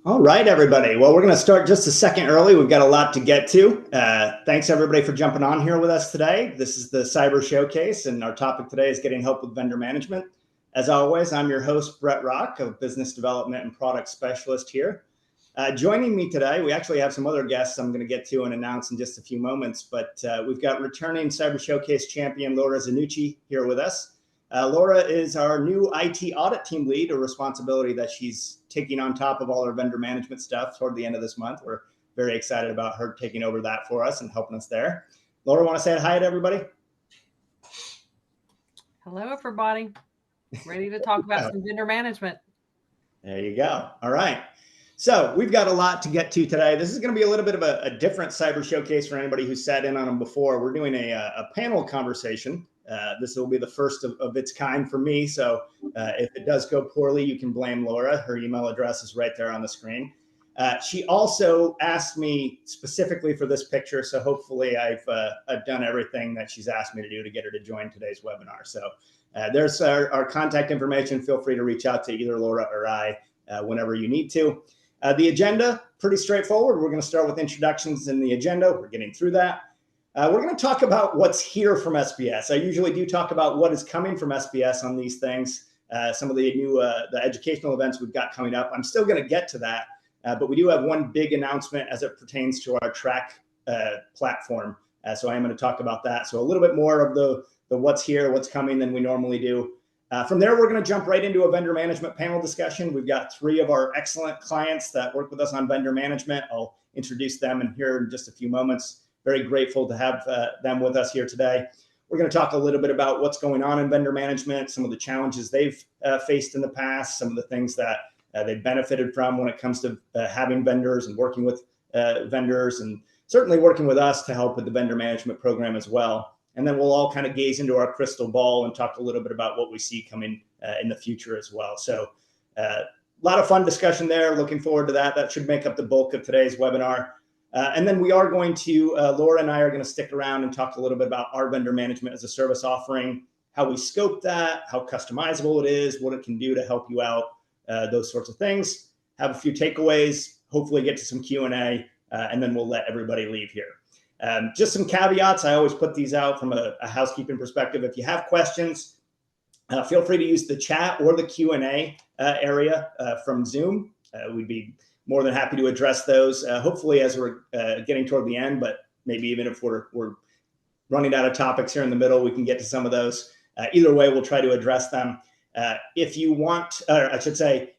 All right, everybody. Well, we're going to start just a second early. We've got a lot to get to. Thanks, everybody, for jumping on here with us today. This is the Cyber Showcase, and our topic today is getting help with vendor management. As always, I'm your host, Bret Rock, a business development and product specialist here. Joining me today, we actually have some other guests I'm going to get to and announce in just a few moments, but we've got returning Cyber Showcase champion Laura Zannucci here with us. Laura is our new IT audit team lead, a responsibility that she's taking on top of all our vendor management stuff toward the end of this month. We're very excited about her taking over that for us and helping us there. Laura, want to say hi to everybody? Hello, everybody. Ready to talk about some vendor management. There you go. All right. So we've got a lot to get to today. This is going to be a little bit of a different Cyber Showcase for anybody who sat in on them before. We're doing a panel conversation. This will be the first of its kind for me. So if it does go poorly, you can blame Laura. Her email address is right there on the screen. She also asked me specifically for this picture. So hopefully I've done everything that she's asked me to do to get her to join today's webinar. So there's our contact information. Feel free to reach out to either Laura or I whenever you need to. The agenda, pretty straightforward. We're going to start with introductions in the agenda. We're getting through that. We're going to talk about what's here from SBS. I usually do talk about what is coming from SBS on these things, some of the new the educational events we've got coming up. I'm still going to get to that, but we do have one big announcement as it pertains to our track platform. So I am going to talk about that. So a little bit more of the what's here, what's coming than we normally do. From there, we're going to jump right into a vendor management panel discussion. We've got 3 of our excellent clients that work with us on vendor management. I'll introduce them in here in just a few moments. Very grateful to have them with us here today. We're going to talk a little bit about what's going on in vendor management, some of the challenges they've faced in the past, some of the things that they've benefited from when it comes to having vendors and working with vendors, and certainly working with us to help with the vendor management program as well. And then we'll all kind of gaze into our crystal ball and talk a little bit about what we see coming in the future as well. So a lot of fun discussion there. Looking forward to that. That should make up the bulk of today's webinar. And then we are going to, Laura and I are going to stick around and talk a little bit about our vendor management as a service offering, how we scope that, how customizable it is, what it can do to help you out, those sorts of things. Have a few takeaways, hopefully get to some Q&A, and then we'll let everybody leave here. Just some caveats. I always put these out from a housekeeping perspective. If you have questions, feel free to use the chat or the Q&A area from Zoom. We'd be more than happy to address those, hopefully as we're getting toward the end, but maybe even if we're running out of topics here in the middle, we can get to some of those. Either way, we'll try to address them. If you want, or I should say,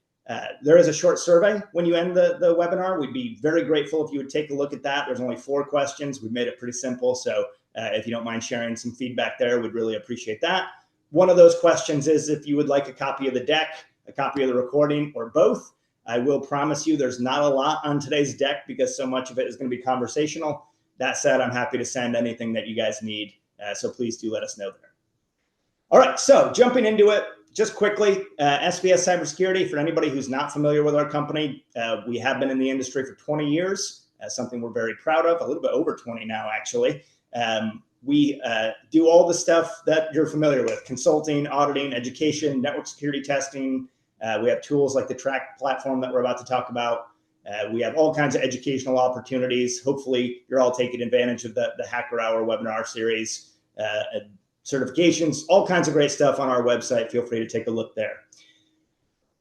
there is a short survey when you end the webinar. We'd be very grateful if you would take a look at that. There's only 4 questions. We've made it pretty simple. So if you don't mind sharing some feedback there, we'd really appreciate that. One of those questions is if you would like a copy of the deck, a copy of the recording, or both. I will promise you there's not a lot on today's deck because so much of it is going to be conversational. That said, I'm happy to send anything that you guys need. So please do let us know there. All right, so jumping into it, just quickly, SBS Cybersecurity, for anybody who's not familiar with our company, we have been in the industry for 20 years, something we're very proud of, a little bit over 20 now, actually. We do all the stuff that you're familiar with: consulting, auditing, education, network security testing. We have tools like the track platform that we're about to talk about. We have all kinds of educational opportunities. Hopefully, you're all taking advantage of the Hacker Hour webinar series, certifications, all kinds of great stuff on our website. Feel free to take a look there.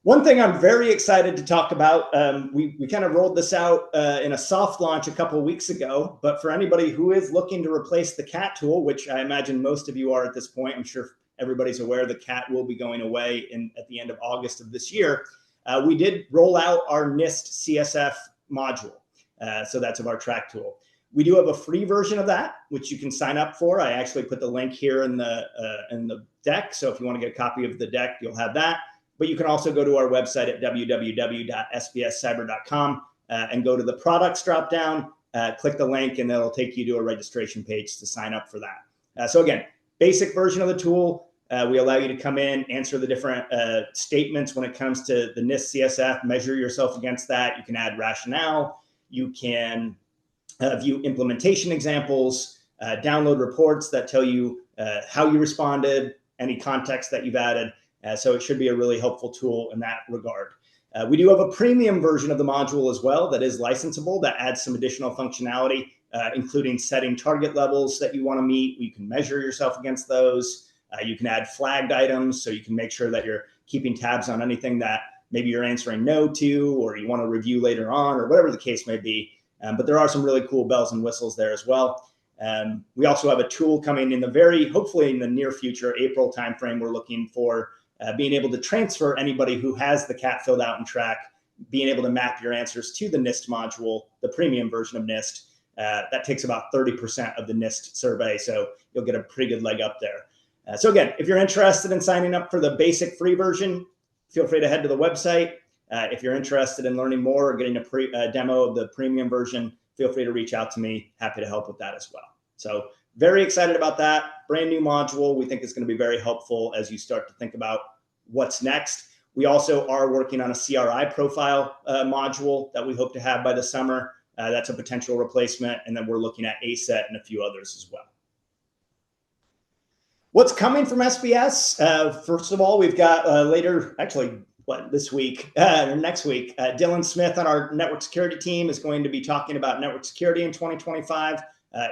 One thing I'm very excited to talk about, we kind of rolled this out in a soft launch a couple of weeks ago, but for anybody who is looking to replace the CAT tool, which I imagine most of you are at this point, I'm sure everybody's aware the CAT will be going away at the end of August of this year. We did roll out our NIST CSF module. So that's of our track tool. We do have a free version of that, which you can sign up for. I actually put the link here in the deck. So if you want to get a copy of the deck, you'll have that. But you can also go to our website at www.sbscyber.com and go to the products dropdown, click the link, and it'll take you to a registration page to sign up for that. So again, basic version of the tool. We allow you to come in, answer the different statements when it comes to the NIST CSF, measure yourself against that. You can add rationale. You can view implementation examples, download reports that tell you how you responded, any context that you've added. So it should be a really helpful tool in that regard. We do have a premium version of the module as well that is licensable, that adds some additional functionality, including setting target levels that you want to meet. You can measure yourself against those. You can add flagged items, so you can make sure that you're keeping tabs on anything that maybe you're answering no to, or you want to review later on, or whatever the case may be. But there are some really cool bells and whistles there as well. We also have a tool coming in hopefully in the near future, April timeframe. We're looking for being able to transfer anybody who has the CAT filled out in track, being able to map your answers to the NIST module, the premium version of NIST. That takes about 30% of the NIST survey, so you'll get a pretty good leg up there. So again, if you're interested in signing up for the basic free version, feel free to head to the website. If you're interested in learning more or getting a demo of the premium version, feel free to reach out to me. Happy to help with that as well. So very excited about that. Brand new module. We think it's going to be very helpful as you start to think about what's next. We also are working on a CRI profile module that we hope to have by the summer. That's a potential replacement. And then we're looking at ASET and a few others as well. What's coming from SBS? First of all, we've got this week or next week, Dylan Smith on our network security team is going to be talking about network security in 2025.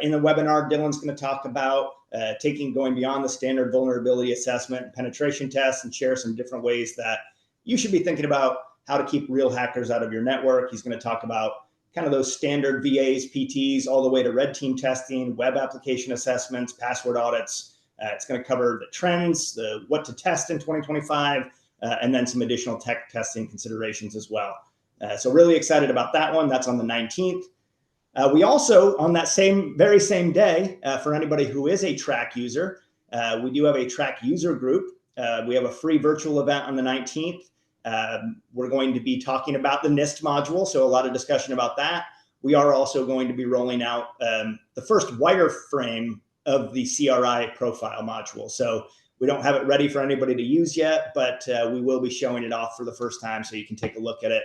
In the webinar, Dylan's going to talk about going beyond the standard vulnerability assessment and penetration tests, and share some different ways that you should be thinking about how to keep real hackers out of your network. He's going to talk about kind of those standard VAs, PTs, all the way to red team testing, web application assessments, password audits. It's going to cover the trends, what to test in 2025, and then some additional tech testing considerations as well. So really excited about that one. That's on the 19th. We also, on that very same day, for anybody who is a track user, we do have a track user group. We have a free virtual event on the 19th. We're going to be talking about the NIST module, so a lot of discussion about that. We are also going to be rolling out the first wireframe of the CRI profile module. So we don't have it ready for anybody to use yet, but we will be showing it off for the first time so you can take a look at it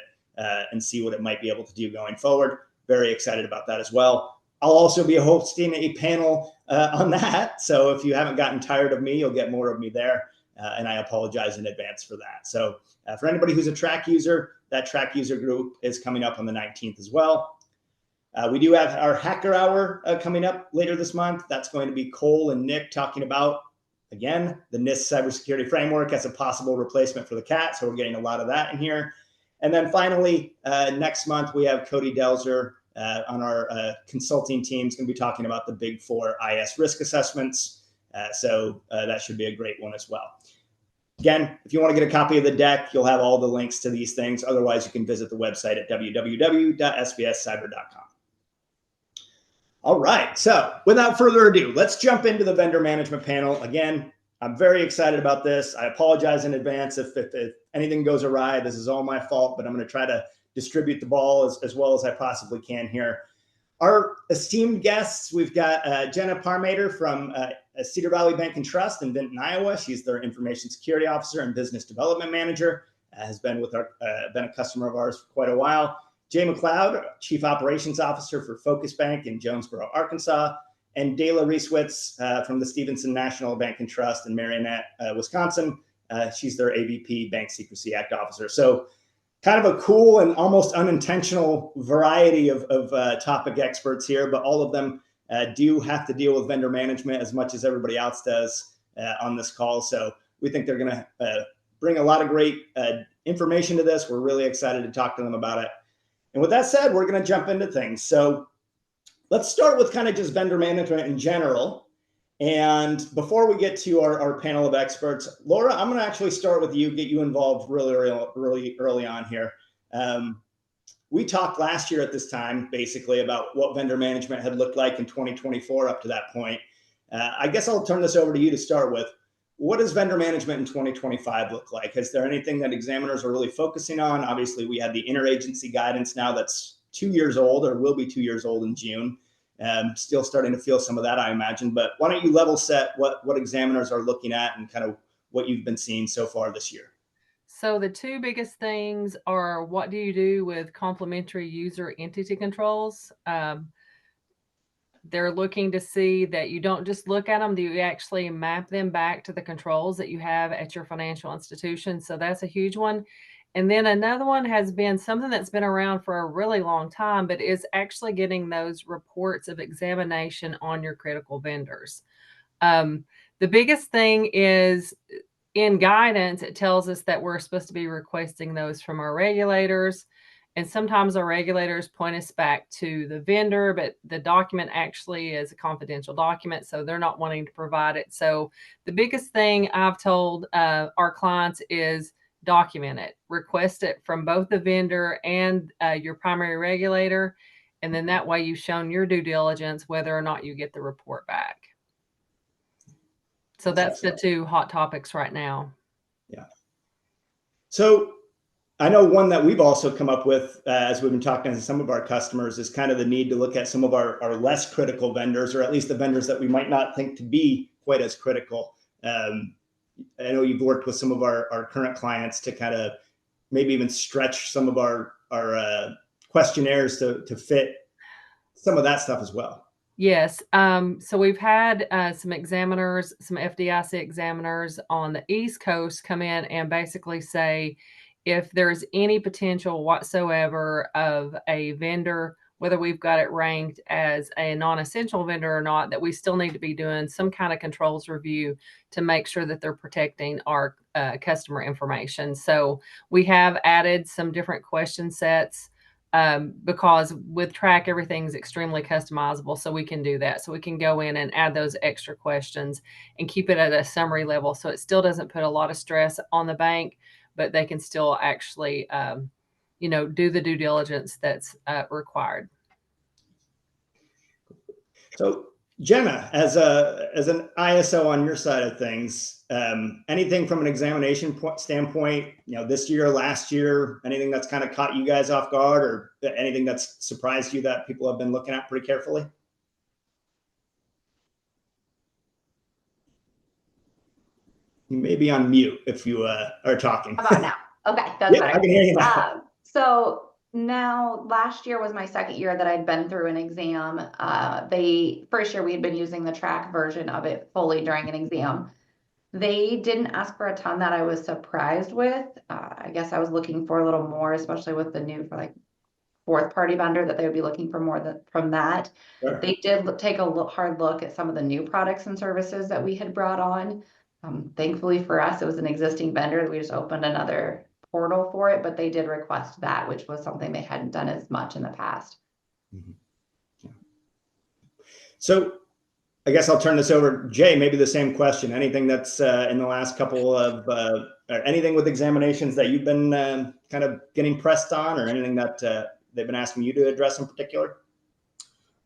and see what it might be able to do going forward. Very excited about that as well. I'll also be hosting a panel on that. So if you haven't gotten tired of me, you'll get more of me there. And I apologize in advance for that. So for anybody who's a track user, that track user group is coming up on the 19th as well. We do have our hacker hour coming up later this month. That's going to be Cole and Nick talking about, again, the NIST cybersecurity framework as a possible replacement for the CAT. So we're getting a lot of that in here. And then finally, next month, we have Cody Delzer on our consulting team. He's going to be talking about the Big Four IS risk assessments. So that should be a great one as well. Again, if you want to get a copy of the deck, you'll have all the links to these things. Otherwise, you can visit the website at www.sbscyber.com. All right, so without further ado, let's jump into the vendor management panel. Again, I'm very excited about this. I apologize in advance if anything goes awry. This is all my fault, but I'm going to try to distribute the ball as well as I possibly can here. Our esteemed guests, we've got Jenna Parmater from Cedar Valley Bank and Trust in Vinton, Iowa. She's their information security officer and business development manager. Has been been a customer of ours for quite a while. Jay McLeod, Chief Operations Officer for Focus Bank in Jonesboro, Arkansas, and Dayla Reeswitz from the Stevenson National Bank and Trust in Marionette, Wisconsin. She's their AVP Bank Secrecy Act Officer. So kind of a cool and almost unintentional variety of topic experts here, but all of them do have to deal with vendor management as much as everybody else does on this call. So we think they're going to bring a lot of great information to this. We're really excited to talk to them about it. And with that said, we're going to jump into things. So let's start with kind of just vendor management in general. And before we get to our panel of experts, Laura, I'm going to actually start with you, get you involved really early on here. We talked last year at this time, basically, about what vendor management had looked like in 2024 up to that point. I guess I'll turn this over to you to start with. What does vendor management in 2025 look like? Is there anything that examiners are really focusing on? Obviously, we had the interagency guidance now that's 2 years old, or will be 2 years old in June. Still starting to feel some of that, I imagine. But why don't you level set what examiners are looking at and kind of what you've been seeing so far this year? So the two biggest things are, what do you do with complementary user entity controls? They're looking to see that you don't just look at them, that you actually map them back to the controls that you have at your financial institution. So that's a huge one. And then another one has been something that's been around for a really long time, but is actually getting those reports of examination on your critical vendors. The biggest thing is in guidance, it tells us that we're supposed to be requesting those from our regulators. And sometimes our regulators point us back to the vendor, but the document actually is a confidential document, so they're not wanting to provide it. So the biggest thing I've told our clients is document it, request it from both the vendor and your primary regulator. And then that way you've shown your due diligence whether or not you get the report back. So that's the two hot topics right now. Yeah. So I know one that we've also come up with as we've been talking to some of our customers is kind of the need to look at some of our less critical vendors, or at least the vendors that we might not think to be quite as critical. I know you've worked with some of our current clients to kind of maybe even stretch some of our questionnaires to fit some of that stuff as well. Yes. So we've had some examiners, some FDIC examiners on the East Coast come in and basically say if there's any potential whatsoever of a vendor, whether we've got it ranked as a non-essential vendor or not, that we still need to be doing some kind of controls review to make sure that they're protecting our customer information. So we have added some different question sets. Because with Track, everything's extremely customizable. So we can do that. So we can go in and add those extra questions and keep it at a summary level. So it still doesn't put a lot of stress on the bank, but they can still actually, do the due diligence that's required. So Jenna, as an ISO on your side of things, anything from an examination standpoint, this year, last year, anything that's kind of caught you guys off guard, or anything that's surprised you that people have been looking at pretty carefully? You may be on mute if you are talking. How about now? Okay, that's better. I can hear you now. So now, last year was my second year that I'd been through an exam. First year we had been using the Track version of it fully during an exam. They didn't ask for a ton that I was surprised with. I guess I was looking for a little more, especially with the new fourth party vendor, that they would be looking for more from that. Sure. They did take a hard look at some of the new products and services that we had brought on. Thankfully for us, it was an existing vendor. We just opened another portal for it, but they did request that, which was something they hadn't done as much in the past. Mm-hmm. Yeah. So I guess I'll turn this over. Jay, maybe the same question. Anything that's in the last couple of, anything with examinations that you've been kind of getting pressed on, or anything that they've been asking you to address in particular?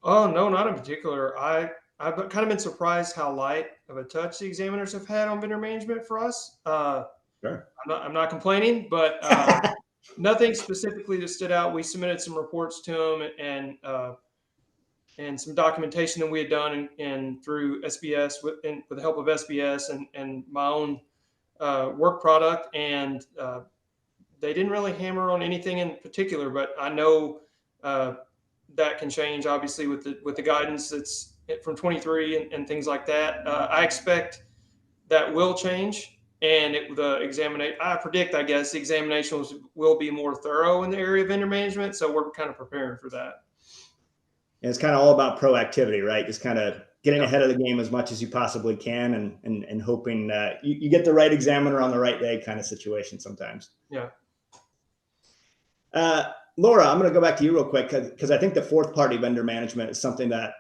Oh, no, not in particular. I've kind of been surprised how light of a touch the examiners have had on vendor management for us. Sure. I'm not complaining, but nothing specifically that stood out. We submitted some reports to them and some documentation that we had done and through SBS with the help of SBS and my own work product. And they didn't really hammer on anything in particular, but I know that can change obviously with the guidance that's from 23 and things like that. I expect that will change. And I predict, I guess, the examinations will be more thorough in the area of vendor management. So we're kind of preparing for that. And it's kind of all about proactivity, right? Just kind of getting ahead of the game as much as you possibly can, and hoping you get the right examiner on the right day kind of situation sometimes. Yeah. Laura, I'm going to go back to you real quick because I think the fourth party vendor management is something that,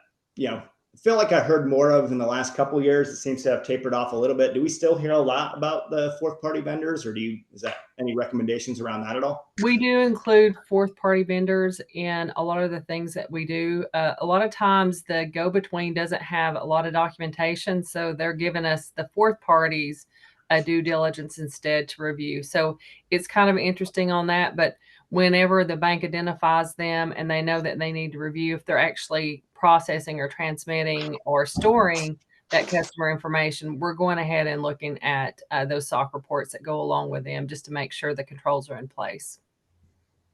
I feel like I heard more of in the last couple of years. It seems to have tapered off a little bit. Do we still hear a lot about the fourth party vendors, or is that any recommendations around that at all? We do include fourth party vendors in a lot of the things that we do. A lot of times the go-between doesn't have a lot of documentation, so they're giving us the fourth parties a due diligence instead to review. So it's kind of interesting on that, but whenever the bank identifies them and they know that they need to review if they're actually processing or transmitting or storing that customer information, we're going ahead and looking at those SOC reports that go along with them just to make sure the controls are in place.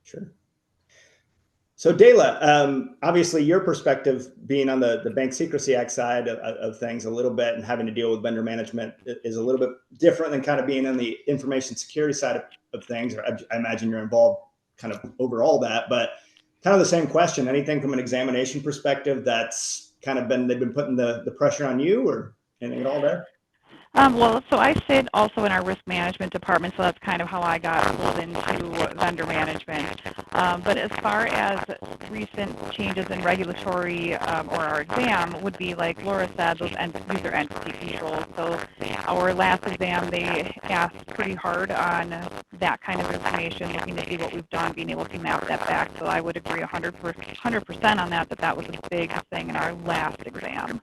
Sure. So Dela, obviously your perspective being on the Bank Secrecy Act side of things a little bit and having to deal with vendor management is a little bit different than kind of being on the information security side of things. I imagine you're involved kind of over all that, but kind of the same question. Anything from an examination perspective that's kind of they've been putting the pressure on you, or anything at all there? Well, so I sit also in our risk management department, so that's kind of how I got pulled into vendor management. But as far as recent changes in regulatory or our exam would be, like Laura said, those user entity controls. So our last exam, they asked pretty hard on that kind of information, looking to see what we've done, being able to map that back. So I would agree 100% on that, that was a big thing in our last exam.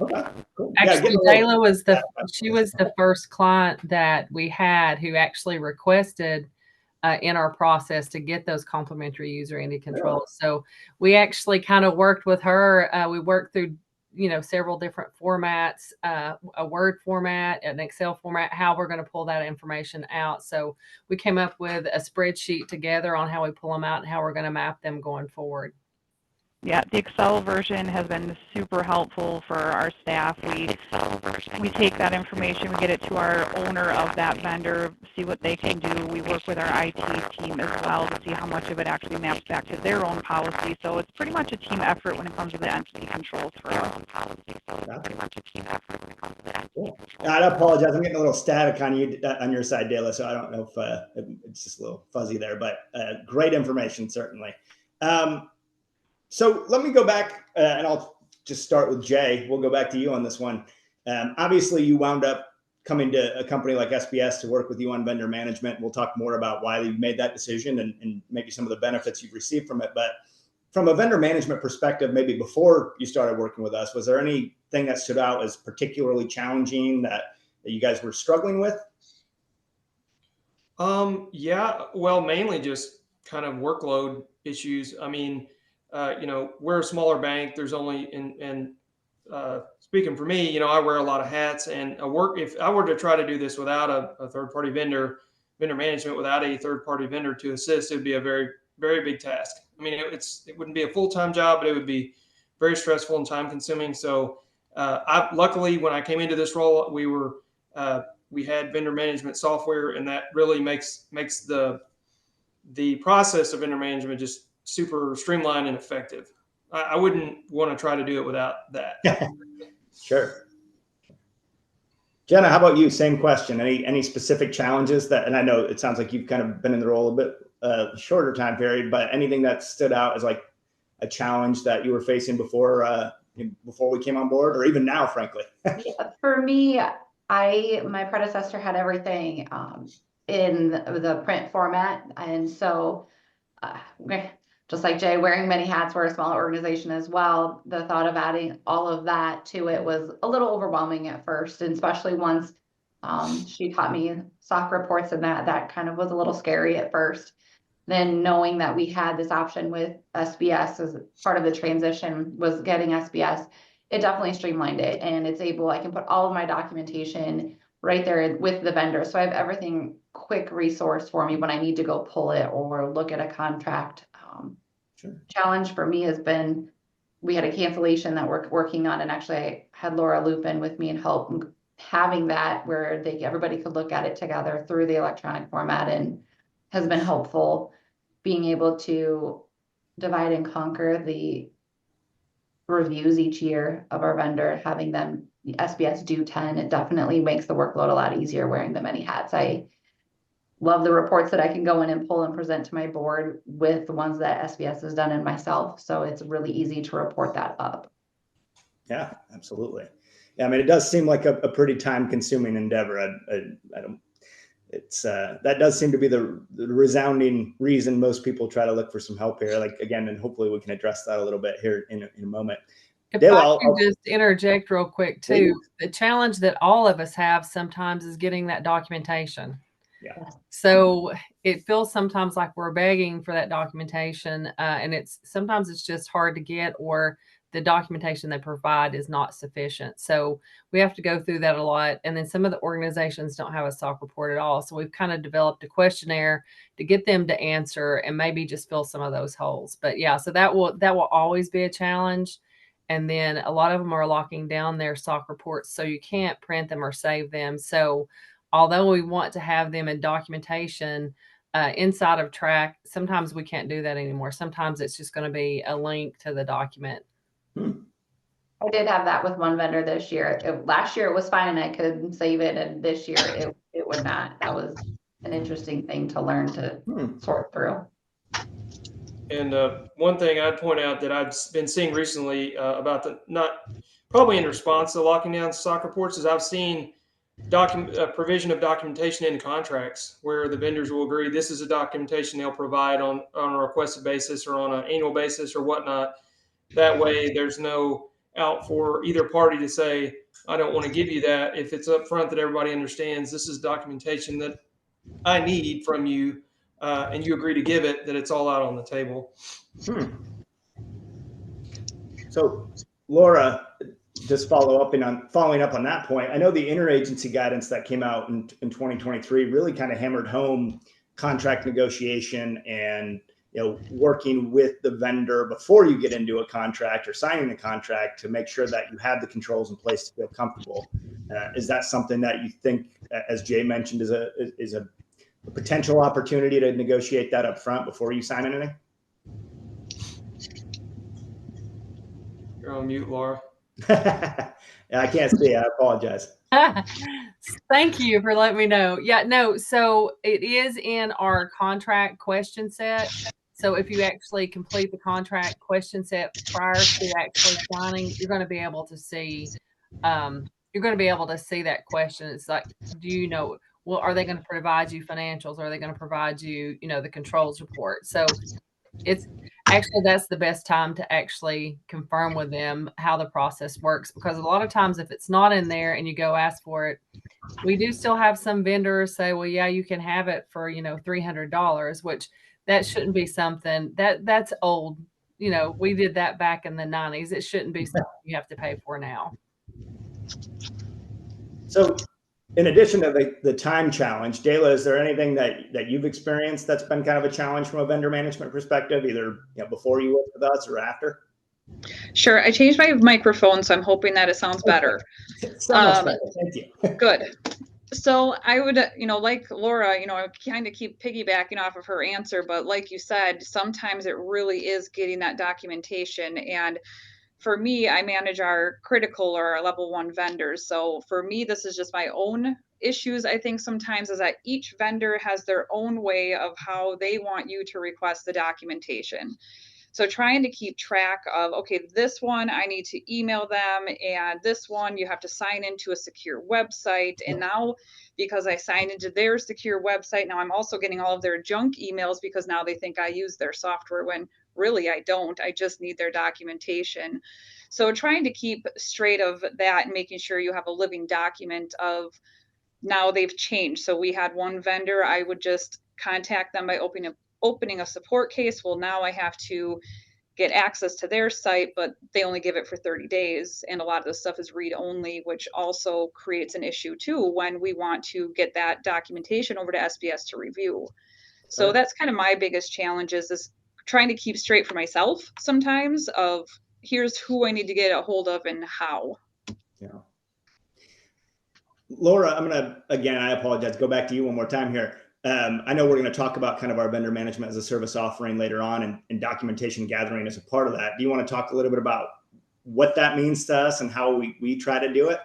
Okay, cool. Actually, Jayla was she was the first client that we had who actually requested in our process to get those complimentary user entity controls. So we actually kind of worked with her. We worked through, several different formats, a Word format, an Excel format, how we're going to pull that information out. So we came up with a spreadsheet together on how we pull them out and how we're going to map them going forward. Yeah, the Excel version has been super helpful for our staff. We take that information, we get it to our owner of that vendor, see what they can do. We work with our IT team as well to see how much of it actually maps back to their own policy. So it's pretty much a team effort when it comes to the entity controls for us. Cool. I apologize. I'm getting a little static on your side, Dela, so I don't know if it's just a little fuzzy there, but great information, certainly. So let me go back and I'll just start with Jay. We'll go back to you on this one. Obviously, you wound up coming to a company like SBS to work with you on vendor management. We'll talk more about why you made that decision and maybe some of the benefits you've received from it. But from a vendor management perspective, maybe before you started working with us, was there anything that stood out as particularly challenging that you guys were struggling with? Yeah, well, mainly just kind of workload issues. I mean, we're a smaller bank. There's only, speaking for me, I wear a lot of hats, and if I were to try to do this without a third-party vendor management, without a third-party vendor to assist, it would be a very, very big task. I mean, it wouldn't be a full-time job, but it would be very stressful and time-consuming. So, luckily, when I came into this role, we had vendor management software, and that really makes the process of vendor management just super streamlined and effective. I wouldn't want to try to do it without that. Sure. Jenna, how about you? Same question. Any specific challenges and I know it sounds like you've kind of been in the role a bit shorter time period, but anything that stood out as like a challenge that you were facing before we came on board, or even now, frankly? For me, my predecessor had everything in the print format, and so just like Jay, wearing many hats, we're a small organization as well. The thought of adding all of that to it was a little overwhelming at first, and especially once she taught me stock reports, and that kind of was a little scary at first. Then knowing that we had this option with SBS as part of the transition was getting SBS, it definitely streamlined it, and I can put all of my documentation right there with the vendor. So I have everything quick resource for me when I need to go pull it or look at a contract. Sure. Challenge for me has been, we had a cancellation that we're working on, and actually I had Laura loop in with me and help having that where everybody could look at it together through the electronic format, and has been helpful being able to divide and conquer the reviews each year of our vendor, having them SBS do 10. It definitely makes the workload a lot easier wearing the many hats. I love the reports that I can go in and pull and present to my board with the ones that SBS has done and myself. So it's really easy to report that up. Yeah, absolutely. Yeah, I mean, it does seem like a pretty time-consuming endeavor. I don't. That does seem to be the resounding reason most people try to look for some help here. Like, again, and hopefully we can address that a little bit here in a moment. If I can just interject real quick too, the challenge that all of us have sometimes is getting that documentation. Yeah. So it feels sometimes like we're begging for that documentation, and sometimes it's just hard to get, or the documentation they provide is not sufficient. So we have to go through that a lot. And then some of the organizations don't have a SOC report at all. So we've kind of developed a questionnaire to get them to answer and maybe just fill some of those holes. But yeah, so that will always be a challenge. And then a lot of them are locking down their SOC reports, so you can't print them or save them. So although we want to have them in documentation inside of Track, sometimes we can't do that anymore. Sometimes it's just going to be a link to the document. I did have that with one vendor this year. Last year it was fine and I could save it, and this year it would not. That was an interesting thing to learn to sort through. And one thing I'd point out that I've been seeing recently about probably in response to locking down stock reports, is I've seen provision of documentation in contracts where the vendors will agree this is a documentation they'll provide on a requested basis or on an annual basis or whatnot. That way there's no out for either party to say, I don't want to give you that. If it's up front that everybody understands this is documentation that I need from you, and you agree to give it, that it's all out on the table. So, Laura, just following up on that point, I know the interagency guidance that came out in 2023 really kind of hammered home contract negotiation and working with the vendor before you get into a contract or signing a contract to make sure that you have the controls in place to feel comfortable. Is that something that you think, as Jay mentioned, is a potential opportunity to negotiate that up front before you sign anything? You're on mute, Laura. I can't see. I apologize. Thank you for letting me know. Yeah, no, so it is in our contract question set. So if you actually complete the contract question set prior to actually signing, you're going to be able to see that question. It's like, well, are they going to provide you financials? Are they going to provide you, the controls report? So it's actually, that's the best time to actually confirm with them how the process works, because a lot of times if it's not in there and you go ask for it, we do still have some vendors say, well, yeah, you can have it for, $300, which that shouldn't be something that's old. We did that back in the 90s. It shouldn't be something you have to pay for now. So in addition to the time challenge, Dayla, is there anything that you've experienced that's been kind of a challenge from a vendor management perspective, either before you worked with us or after? Sure. I changed my microphone, so I'm hoping that it sounds better. So much better. Thank you. Good. So I would, like Laura, I kind of keep piggybacking off of her answer, but like you said, sometimes it really is getting that documentation. And for me, I manage our critical or our level 1 vendors. So for me, this is just my own issues. I think sometimes is that each vendor has their own way of how they want you to request the documentation. So trying to keep track of, okay, this one I need to email them, and this one you have to sign into a secure website. And now because I signed into their secure website, now I'm also getting all of their junk emails because now they think I use their software when really I don't. I just need their documentation. So trying to keep straight of that and making sure you have a living document of now they've changed. So we had one vendor, I would just contact them by opening a support case. Well, now I have to get access to their site, but they only give it for 30 days. And a lot of the stuff is read only, which also creates an issue too when we want to get that documentation over to SBS to review. So that's kind of my biggest challenge is trying to keep straight for myself sometimes of here's who I need to get a hold of and how. Yeah. Laura, I'm going to, again, I apologize, go back to you one more time here. I know we're going to talk about kind of our vendor management as a service offering later on, and documentation gathering as a part of that. Do you want to talk a little bit about what that means to us and how we try to do it?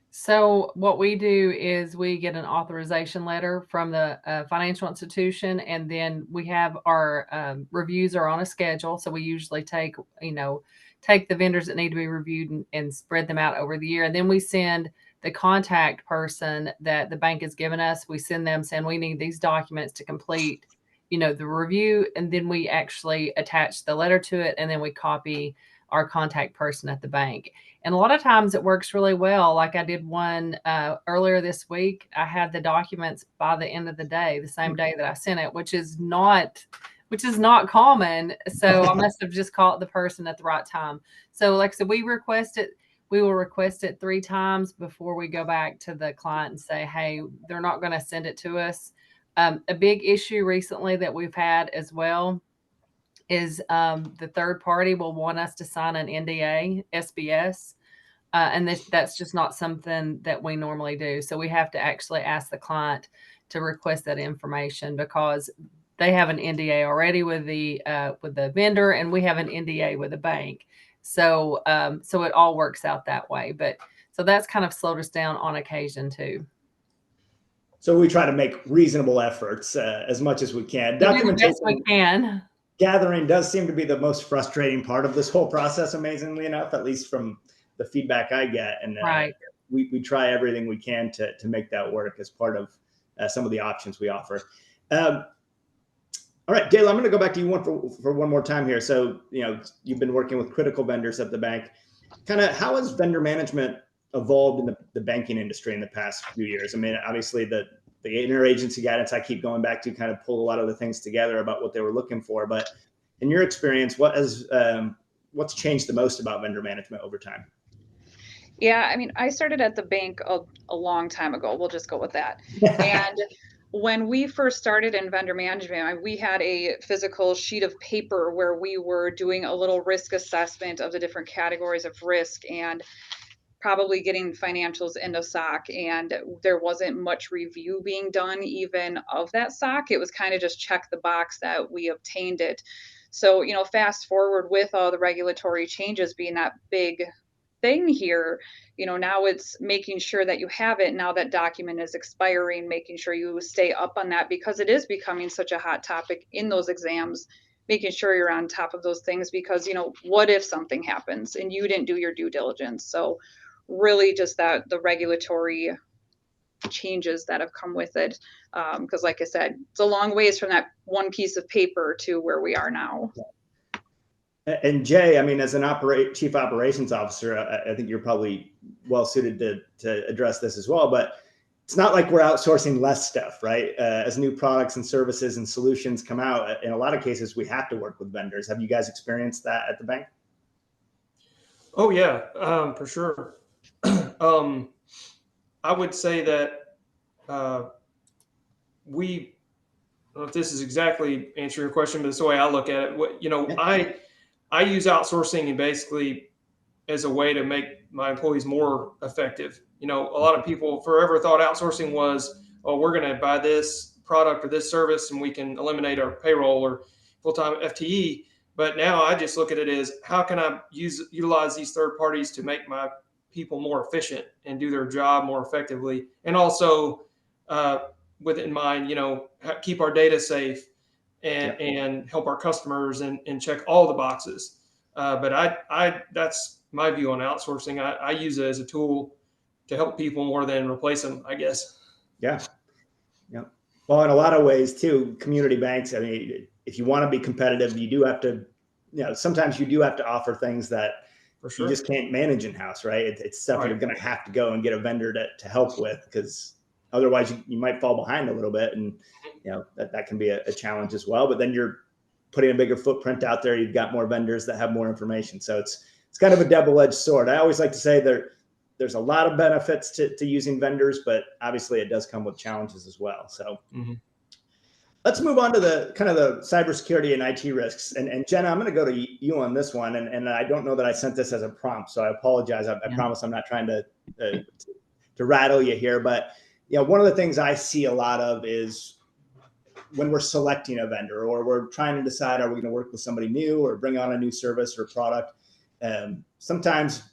So what we do is we get an authorization letter from the financial institution, and then we have our reviews are on a schedule. So we usually take the vendors that need to be reviewed and spread them out over the year. And then we send the contact person that the bank has given us, we send them saying we need these documents to complete, the review. And then we actually attach the letter to it, and then we copy our contact person at the bank. And a lot of times it works really well. Like I did one earlier this week. I had the documents by the end of the day, the same day that I sent it, which is not common. So I must have just caught the person at the right time. So like I said, we will request it 3 times before we go back to the client and say, hey, they're not going to send it to us. A big issue recently that we've had as well is the third party will want us to sign an NDA, SBS. And that's just not something that we normally do. So we have to actually ask the client to request that information because they have an NDA already with the vendor, and we have an NDA with the bank. So so it all works out that way. But so that's kind of slowed us down on occasion too. So we try to make reasonable efforts as much as we can. We do the best we can. Gathering does seem to be the most frustrating part of this whole process, amazingly enough, at least from the feedback I get. And Right. we try everything we can to make that work as part of some of the options we offer. All right, Dale, I'm going to go back to you for one more time here. So, you've been working with critical vendors at the bank. Kind of how has vendor management evolved in the banking industry in the past few years? I mean, obviously the interagency guidance I keep going back to kind of pull a lot of the things together about what they were looking for. But in your experience, what's changed the most about vendor management over time? Yeah, I mean, I started at the bank a long time ago. We'll just go with that. And when we first started in vendor management, we had a physical sheet of paper where we were doing a little risk assessment of the different categories of risk and probably getting financials into SOC. And there wasn't much review being done even of that SOC. It was kind of just check the box that we obtained it. So, fast forward with all the regulatory changes being that big thing here, now it's making sure that you have it now that document is expiring, making sure you stay up on that because it is becoming such a hot topic in those exams, making sure you're on top of those things because, what if something happens and you didn't do your due diligence? So really just that the regulatory changes that have come with it. Because like I said, it's a long ways from that one piece of paper to where we are now. And Jay, I mean, as an chief operations officer, I think you're probably well suited to address this as well. But it's not like we're outsourcing less stuff, right? As new products and services and solutions come out, in a lot of cases, we have to work with vendors. Have you guys experienced that at the bank? Oh yeah, for sure. I would say that we. I don't know if this is exactly answering your question, but it's the way I look at it. I use outsourcing and basically as a way to make my employees more effective. A lot of people forever thought outsourcing was, oh, we're going to buy this product or this service and we can eliminate our payroll or full-time FTE. But now I just look at it as how can I utilize these third parties to make my people more efficient and do their job more effectively. And also with it in mind, keep our data safe and help our customers and check all the boxes. But I that's my view on outsourcing. I use it as a tool to help people more than replace them, I guess. Yeah. Well, in a lot of ways too, community banks, I mean, if you want to be competitive, you do have to, sometimes you do have to offer things that For sure. you just can't manage in-house, right? It's stuff you're going to have to go and get a vendor to help with, because otherwise you might fall behind a little bit, and that can be a challenge as well. But then you're putting a bigger footprint out there. You've got more vendors that have more information, so it's kind of a double-edged sword. I always like to say there's a lot of benefits to using vendors, but obviously it does come with challenges as well. So let's move on to the kind of the cybersecurity and IT risks. And Jenna, I'm going to go to you on this one. And I don't know that I sent this as a prompt, so I apologize. I promise I'm not trying to rattle you here. But one of the things I see a lot of is when we're selecting a vendor or we're trying to decide, are we going to work with somebody new or bring on a new service or product? Sometimes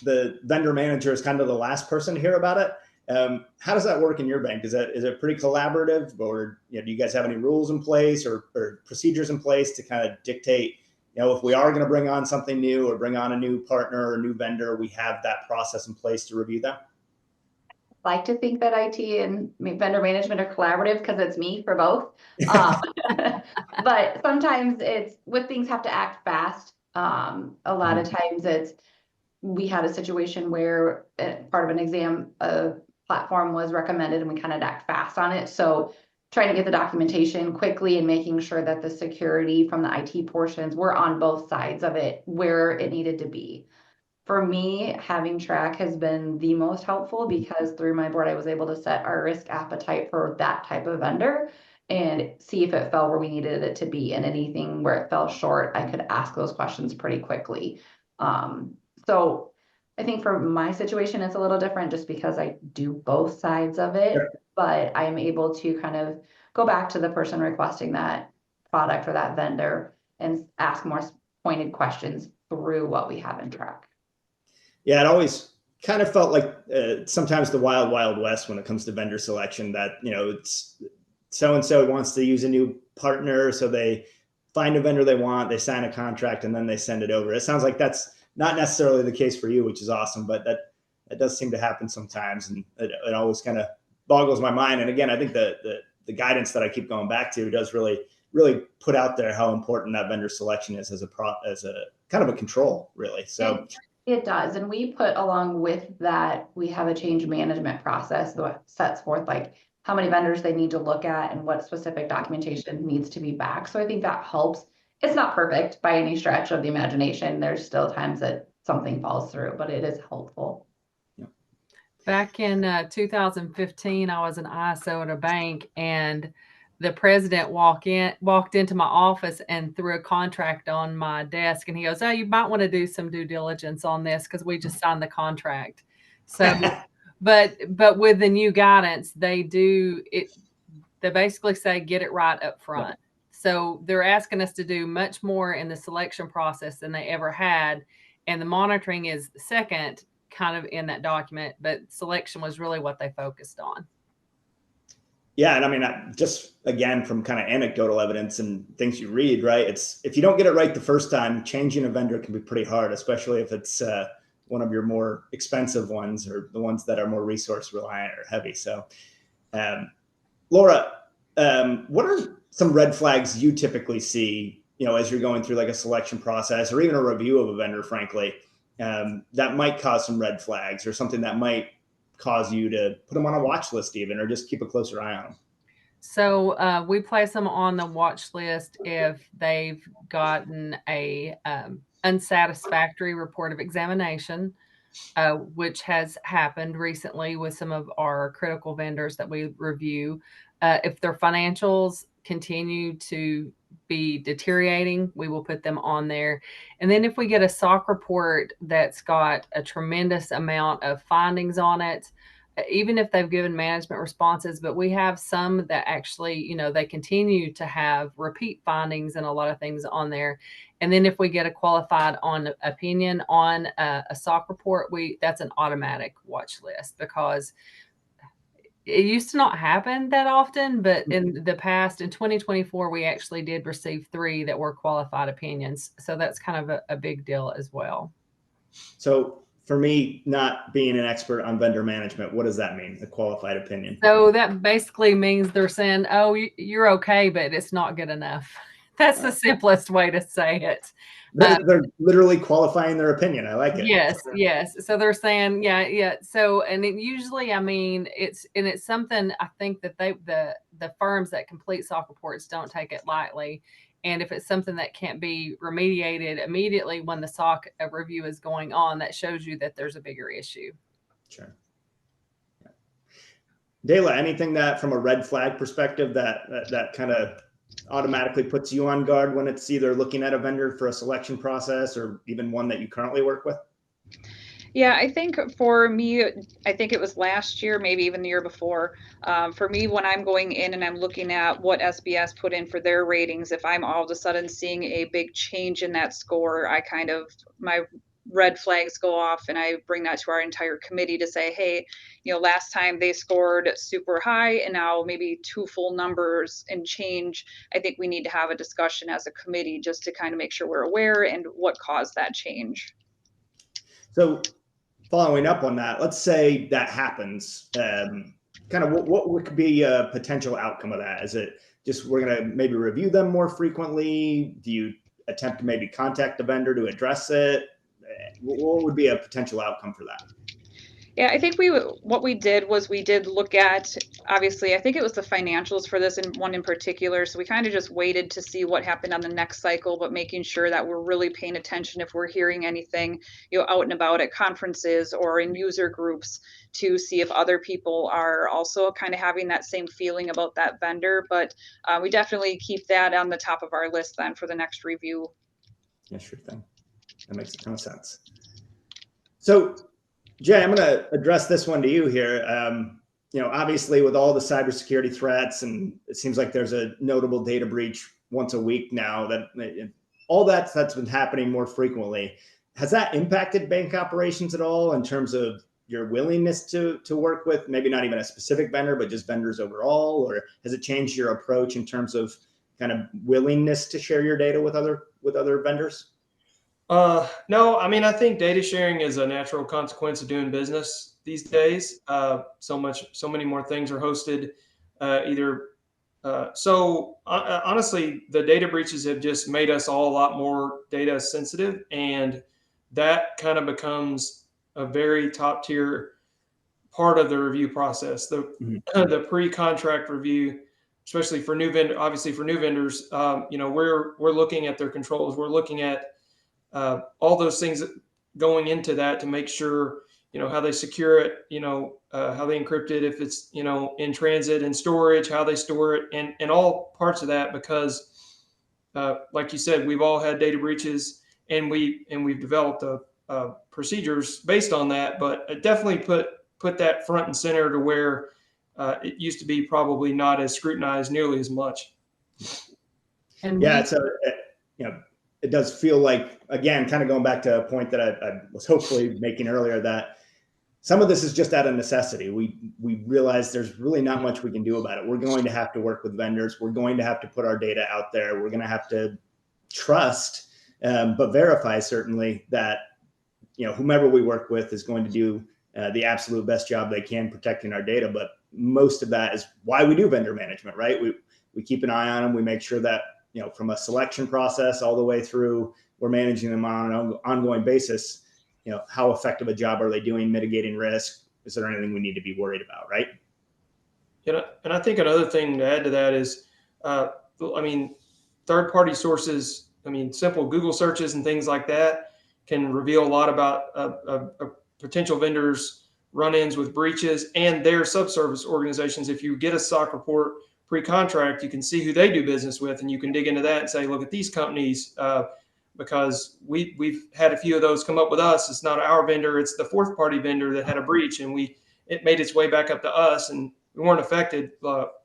the vendor manager is kind of the last person to hear about it. How does that work in your bank? Is it pretty collaborative, or do you guys have any rules in place or procedures in place to kind of dictate, if we are going to bring on something new or bring on a new partner or a new vendor, we have that process in place to review that? I like to think that IT and vendor management are collaborative because it's me for both. But sometimes it's when things have to act fast. A lot of times we had a situation where part of an exam platform was recommended and we kind of act fast on it. So trying to get the documentation quickly and making sure that the security from the IT portions were on both sides of it where it needed to be. For me, having track has been the most helpful because through my board, I was able to set our risk appetite for that type of vendor and see if it fell where we needed it to be, and anything where it fell short, I could ask those questions pretty quickly. So I think for my situation, it's a little different just because I do both sides of it, Sure. but I am able to kind of go back to the person requesting that product or that vendor and ask more pointed questions through what we have in track. Yeah, it always kind of felt like sometimes the wild, wild west when it comes to vendor selection, that, it's so-and-so wants to use a new partner. So they find a vendor they want, they sign a contract, and then they send it over. It sounds like that's not necessarily the case for you, which is awesome, but that does seem to happen sometimes. And it always kind of boggles my mind. And again, I think the guidance that I keep going back to does really put out there how important that vendor selection is as a kind of a control, really. So it does. And we put along with that, we have a change management process that sets forth like how many vendors they need to look at and what specific documentation needs to be back. So I think that helps. It's not perfect by any stretch of the imagination. There's still times that something falls through, but it is helpful. Back in 2015, I was an ISO at a bank, and the president walked into my office and threw a contract on my desk, and he goes, "Oh, you might want to do some due diligence on this because we just signed the contract." So, but with the new guidance, they basically say get it right up front. Yeah. So they're asking us to do much more in the selection process than they ever had, and the monitoring is second, kind of in that document, but selection was really what they focused on. Yeah. And I mean, just again, from kind of anecdotal evidence and things you read, right? It's, if you don't get it right the first time, changing a vendor can be pretty hard, especially if it's one of your more expensive ones or the ones that are more resource reliant or heavy. So, Laura, what are some red flags you typically see, as you're going through like a selection process or even a review of a vendor, frankly, that might cause some red flags or something that might cause you to put them on a watch list even, or just keep a closer eye on them? So we place them on the watch list if they've gotten a unsatisfactory report of examination, which has happened recently with some of our critical vendors that we review. If their financials continue to be deteriorating, we will put them on there. And then if we get a SOC report that's got a tremendous amount of findings on it, even if they've given management responses, but we have some that actually, they continue to have repeat findings and a lot of things on there. And then if we get a qualified opinion on a SOC report, that's an automatic watch list, because it used to not happen that often, but in the past, in 2024, we actually did receive 3 that were qualified opinions. So that's kind of a big deal as well. So for me, not being an expert on vendor management, what does that mean, a qualified opinion? So that basically means they're saying, oh, you're okay, but it's not good enough. That's the simplest way to say it. They're literally qualifying their opinion. I like it. Yes. So they're saying, yeah. So, and it usually, I mean, it's something I think that the firms that complete SOC reports don't take it lightly. And if it's something that can't be remediated immediately when the SOC review is going on, that shows you that there's a bigger issue. Sure. Yeah. Dayla, anything that from a red flag perspective that kind of automatically puts you on guard when it's either looking at a vendor for a selection process or even one that you currently work with? Yeah, I think for me, I think it was last year, maybe even the year before. For me, when I'm going in and I'm looking at what SBS put in for their ratings, if I'm all of a sudden seeing a big change in that score, my red flags go off, and I bring that to our entire committee to say, hey, last time they scored super high and now maybe 2 full numbers and change. I think we need to have a discussion as a committee just to kind of make sure we're aware and what caused that change. So following up on that, let's say that happens, kind of what could be a potential outcome of that? Is it just we're going to maybe review them more frequently? Do you attempt to maybe contact the vendor to address it? What would be a potential outcome for that? Yeah, I think what we did was we did look at, obviously, I think it was the financials for this one in particular. So we kind of just waited to see what happened on the next cycle, but making sure that we're really paying attention if we're hearing anything, out and about at conferences or in user groups, to see if other people are also kind of having that same feeling about that vendor. But we definitely keep that on the top of our list then for the next review. Yeah, sure thing. That makes a ton of sense. So, Jay, I'm going to address this one to you here. Obviously, with all the cybersecurity threats, and it seems like there's a notable data breach once a week now, that all that's been happening more frequently. Has that impacted bank operations at all in terms of your willingness to work with maybe not even a specific vendor, but just vendors overall? Or has it changed your approach in terms of kind of willingness to share your data with other vendors? No, I mean, I think data sharing is a natural consequence of doing business these days. So many more things are hosted, honestly, the data breaches have just made us all a lot more data sensitive, and that kind of becomes a very top tier part of the review process. The pre-contract review, especially for new vendor, obviously for new vendors, we're looking at their controls. We're looking at all those things going into that to make sure, how they secure it, how they encrypt it, if it's, in transit and storage, how they store it, and all parts of that, because like you said, we've all had data breaches, and we've developed procedures based on that, but it definitely put that front and center to where it used to be probably not as scrutinized nearly as much. And yeah, so it does feel like, again, kind of going back to a point that I was hopefully making earlier, that some of this is just out of necessity. We realize there's really not much we can do about it. We're going to have to work with vendors. We're going to have to put our data out there. We're going to have to trust, but verify certainly that whomever we work with is going to do the absolute best job they can protecting our data. But most of that is why we do vendor management, right? We keep an eye on them. We make sure that from a selection process all the way through, we're managing them on an ongoing basis. How effective a job are they doing mitigating risk? Is there anything we need to be worried about, right? And I think another thing to add to that is, third-party sources, simple Google searches and things like that can reveal a lot about a potential vendors' run-ins with breaches and their subservice organizations. If you get a SOC report pre-contract, you can see who they do business with, and you can dig into that and say, look at these companies, because we've had a few of those come up with us. It's not our vendor, it's the fourth party vendor that had a breach, and it made its way back up to us, and we weren't affected,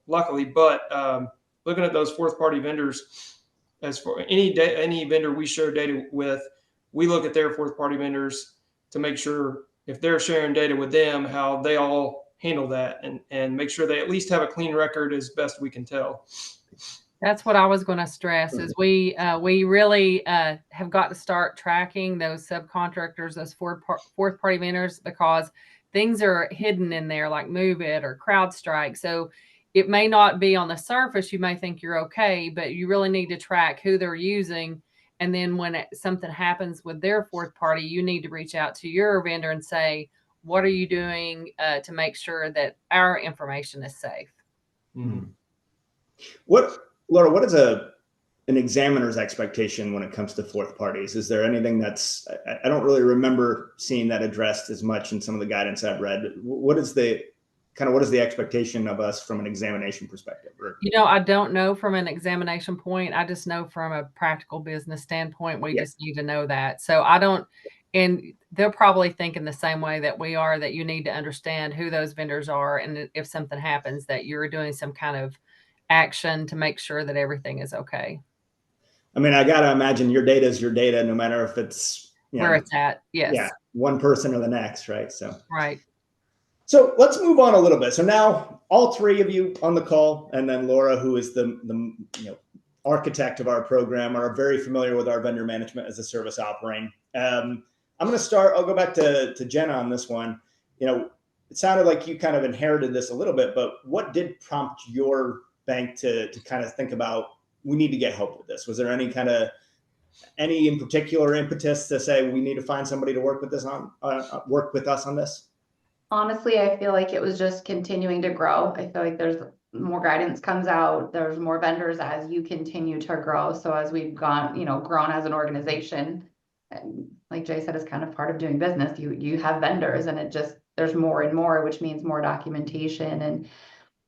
luckily. But looking at those fourth party vendors, as for any vendor we share data with, we look at their fourth party vendors to make sure if they're sharing data with them, how they all handle that, and make sure they at least have a clean record as best we can tell. That's what I was going to stress, is we really have got to start tracking those subcontractors, those fourth party vendors, because things are hidden in there, like MoveIt or CrowdStrike. So it may not be on the surface. You may think you're okay, but you really need to track who they're using. And then when something happens with their fourth party, you need to reach out to your vendor and say, what are you doing to make sure that our information is safe? Mm-hmm. Laura, what is an examiner's expectation when it comes to fourth parties? Is there anything I don't really remember seeing that addressed as much in some of the guidance I've read. What is the expectation of us from an examination perspective? I don't know from an examination point. I just know from a practical business standpoint, we just need to know that. So I don't, and they're probably thinking the same way that we are, that you need to understand who those vendors are. And if something happens, that you're doing some kind of action to make sure that everything is okay. I got to imagine your data is your data, no matter if it's where it's at. Yes. Yeah. One person or the next. Right. Right. So let's move on a little bit. So now all three of you on the call, and then Laura, who is the architect of our program, are very familiar with our vendor management as a service offering. I'm going to start. I'll go back to Jenna on this one. It sounded like you kind of inherited this a little bit, but what did prompt your bank to kind of think about, we need to get help with this? Was there any in particular impetus to say we need to find somebody to work with us on this? Honestly, I feel like it was just continuing to grow. I feel like there's more guidance comes out, there's more vendors as you continue to grow. So as we've grown as an organization, and like Jay said, it's kind of part of doing business. You have vendors, and there's more and more, which means more documentation and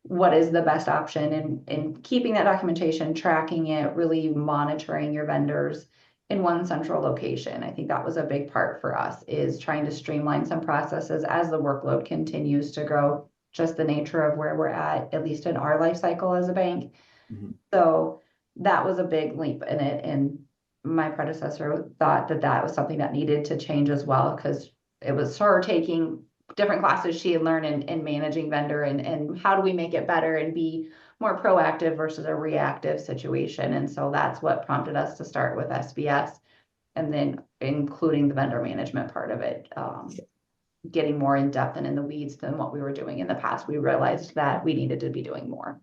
what is the best option, and keeping that documentation, tracking it, really monitoring your vendors, in one central location. I think that was a big part for us, is trying to streamline some processes as the workload continues to grow, just the nature of where we're at least in our life cycle as a bank. Mhm. So that was a big leap in it. And my predecessor thought that that was something that needed to change as well, because it was her taking different classes she had learned in managing vendor and how do we make it better and be more proactive versus a reactive situation. And so that's what prompted us to start with SBS, and then including the vendor management part of it, getting more in depth and in the weeds than what we were doing in the past. We realized that we needed to be doing more.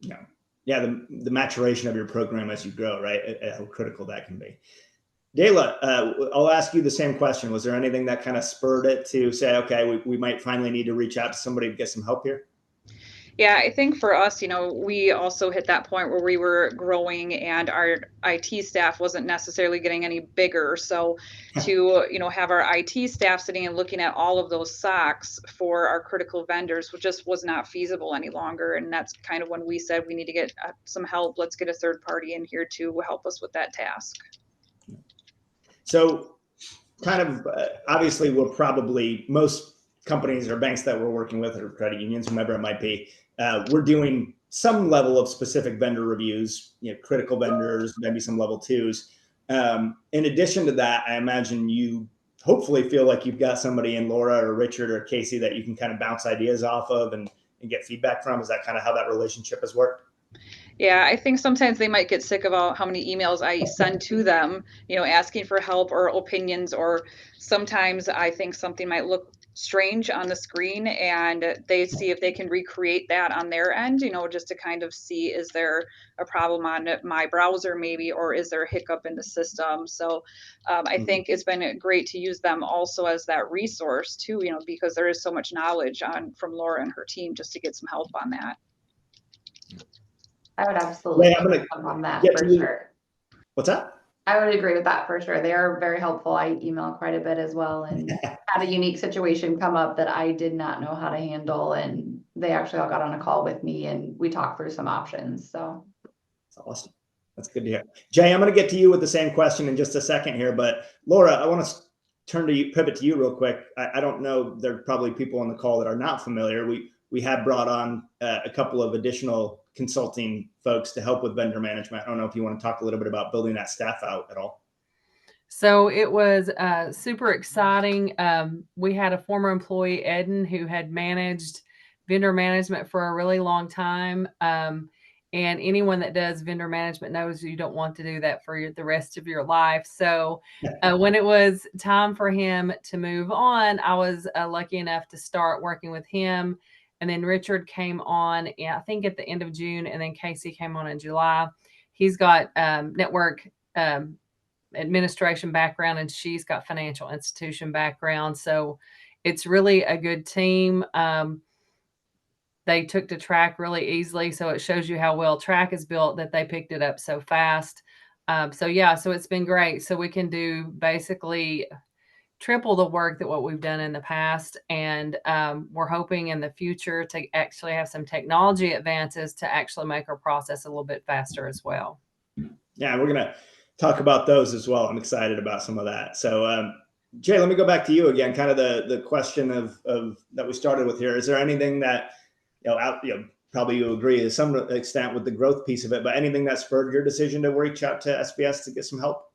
Yeah. Yeah. The maturation of your program as you grow, right? How critical that can be. Gayla, I'll ask you the same question. Was there anything that kind of spurred it to say, okay, we might finally need to reach out to somebody to get some help here? Yeah, I think for us, we also hit that point where we were growing and our IT staff wasn't necessarily getting any bigger. So to, have our IT staff sitting and looking at all of those SOCs for our critical vendors just was not feasible any longer. And that's kind of when we said we need to get some help. Let's get a third party in here to help us with that task. So kind of obviously most companies or banks that we're working with or credit unions, whomever it might be, we're doing some level of specific vendor reviews, critical vendors, maybe some level 2s. In addition to that, I imagine you hopefully feel like you've got somebody in Laura or Richard or Casey that you can kind of bounce ideas off of and get feedback from. Is that kind of how that relationship has worked? Yeah, I think sometimes they might get sick of how many emails I send to them, asking for help or opinions, or sometimes I think something might look strange on the screen and they see if they can recreate that on their end, just to kind of see, is there a problem on my browser maybe, or is there a hiccup in the system? So I think it's been great to use them also as that resource too, because there is so much knowledge from Laura and her team just to get some help on that. I would absolutely jump on that for sure. What's that? I would agree with that for sure. They are very helpful. I email quite a bit as well, and had a unique situation come up that I did not know how to handle, and they actually all got on a call with me and we talked through some options. So that's awesome. That's good to hear. Jay, I'm going to get to you with the same question in just a second here, but Laura, I want to pivot to you real quick. I don't know, there are probably people on the call that are not familiar. We have brought on a couple of additional consulting folks to help with vendor management. I don't know if you want to talk a little bit about building that staff out at all. So it was super exciting. We had a former employee, Eden, who had managed vendor management for a really long time. And anyone that does vendor management knows you don't want to do that for the rest of your life. So when it was time for him to move on, I was lucky enough to start working with him. And then Richard came on, I think at the end of June, and then Casey came on in July. He's got network administration background, and she's got financial institution background. So it's really a good team. They took to track really easily. So it shows you how well track is built that they picked it up so fast. So it's been great. So we can do basically triple the work that what we've done in the past. And we're hoping in the future to actually have some technology advances to actually make our process a little bit faster as well. Yeah, we're going to talk about those as well. I'm excited about some of that. So Jay, let me go back to you again, kind of the question of that we started with here. Is there anything that, probably you agree to some extent with the growth piece of it, but anything that spurred your decision to reach out to SBS to get some help?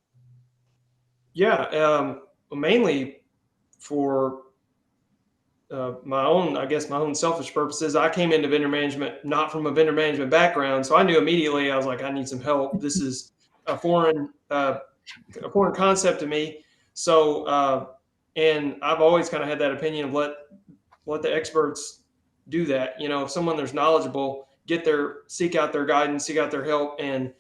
Yeah, mainly for my own selfish purposes. I came into vendor management not from a vendor management background, so I knew immediately. I was like, I need some help. This is a foreign concept to me. So, and I've always kind of had that opinion of let the experts do that. If someone there's knowledgeable, seek out their guidance, seek out their help, and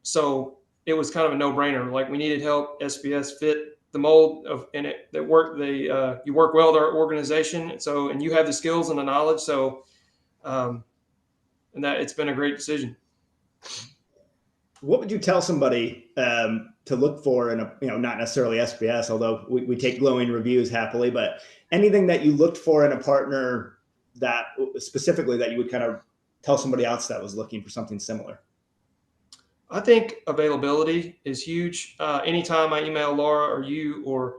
so it was kind of a no-brainer. Like, we needed help. SBS fit the mold of, and you work well with our organization. And you have the skills and the knowledge. So, and that it's been a great decision. What would you tell somebody to look for in not necessarily SBS, although we take glowing reviews happily, but anything that you looked for in a partner that specifically that you would kind of tell somebody else that was looking for something similar? I think availability is huge. Anytime I email Laura or you or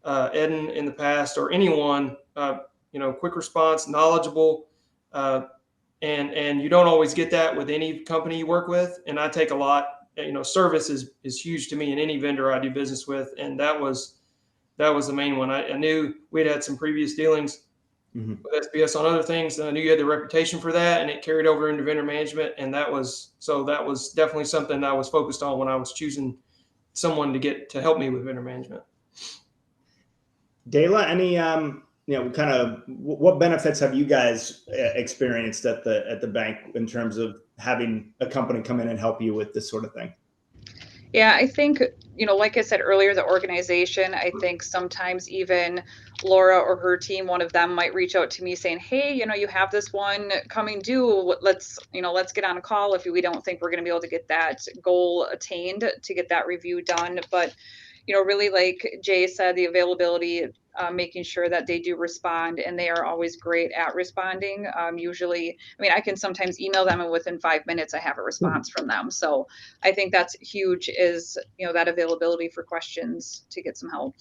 Eden in the past or anyone, quick response, knowledgeable, and you don't always get that with any company you work with. And I take a lot. Service is huge to me in any vendor I do business with, and that was the main one. I knew we'd had some previous dealings with SBS on other things, and I knew you had the reputation for that, and it carried over into vendor management, and that was definitely something I was focused on when I was choosing someone to help me with vendor management. Dayla, any kind of what benefits have you guys experienced at the bank in terms of having a company come in and help you with this sort of thing? Yeah, I think, like I said earlier, the organization, I think sometimes even Laura or her team, one of them might reach out to me saying, hey, you have this one coming due. Let's get on a call if we don't think we're going to be able to get that goal attained, to get that review done. But really, like Jay said, the availability, making sure that they do respond, and they are always great at responding. Usually, I can sometimes email them, and within 5 minutes, I have a response from them. So I think that's huge, is, that availability for questions to get some help.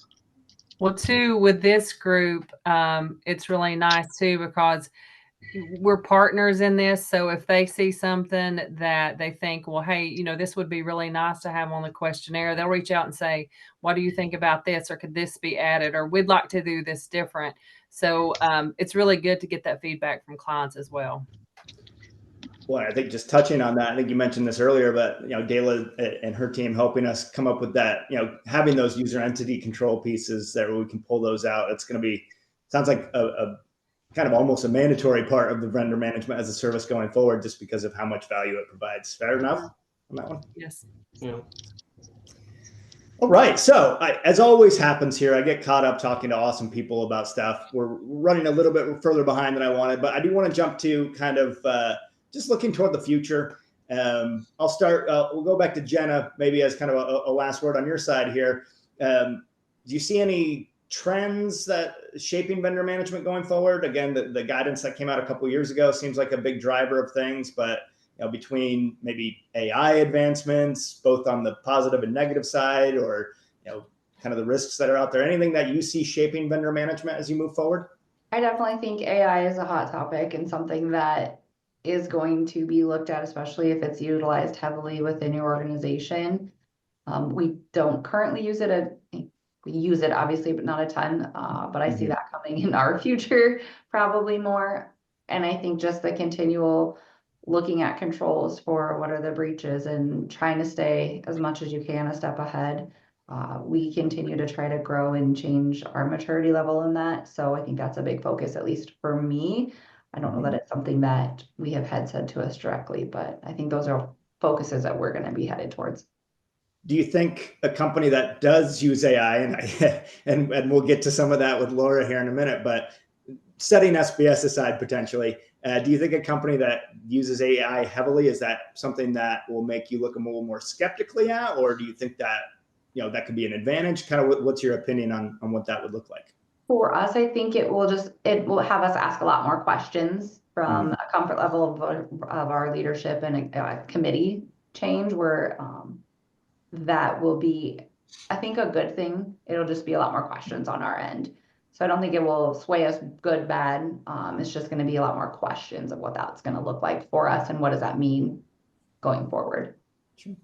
Well, too, with this group, it's really nice too, because we're partners in this. So if they see something that they think, well, hey, this would be really nice to have on the questionnaire, they'll reach out and say, what do you think about this? Or could this be added? Or we'd like to do this different. So it's really good to get that feedback from clients as well. Well, I think just touching on that, I think you mentioned this earlier, but Dayla and her team helping us come up with that, having those user entity control pieces that we can pull those out. It's going to be, sounds like a kind of almost a mandatory part of the vendor management as a service going forward, just because of how much value it provides. Fair enough on that one? Yes. Yeah. All right. So as always happens here, I get caught up talking to awesome people about stuff. We're running a little bit further behind than I wanted, but I do want to jump to kind of just looking toward the future. I'll start, we'll go back to Jenna, maybe as kind of a last word on your side here. Do you see any trends that shaping vendor management going forward? Again, the guidance that came out a couple of years ago seems like a big driver of things, but between maybe AI advancements, both on the positive and negative side, or kind of the risks that are out there, anything that you see shaping vendor management as you move forward? I definitely think AI is a hot topic and something that is going to be looked at, especially if it's utilized heavily within your organization. We don't currently use it. We use it obviously, but not a ton. But I see that coming in our future, probably more. And I think just the continual looking at controls for what are the breaches and trying to stay as much as you can a step ahead. We continue to try to grow and change our maturity level in that. So I think that's a big focus, at least for me. I don't know that it's something that we have had said to us directly, but I think those are focuses that we're going to be headed towards. Do you think a company that does use AI, and we'll get to some of that with Laura here in a minute, but setting SBS aside potentially, do you think a company that uses AI heavily, is that something that will make you look a little more skeptically at, or do you think that that could be an advantage? Kind of what's your opinion on what that would look like? For us, I think it will have us ask a lot more questions from a comfort level of our leadership and a committee change, where that will be, I think, a good thing. It'll just be a lot more questions on our end. So I don't think it will sway us good, bad. It's just going to be a lot more questions of what that's going to look like for us and what does that mean going forward. Sure.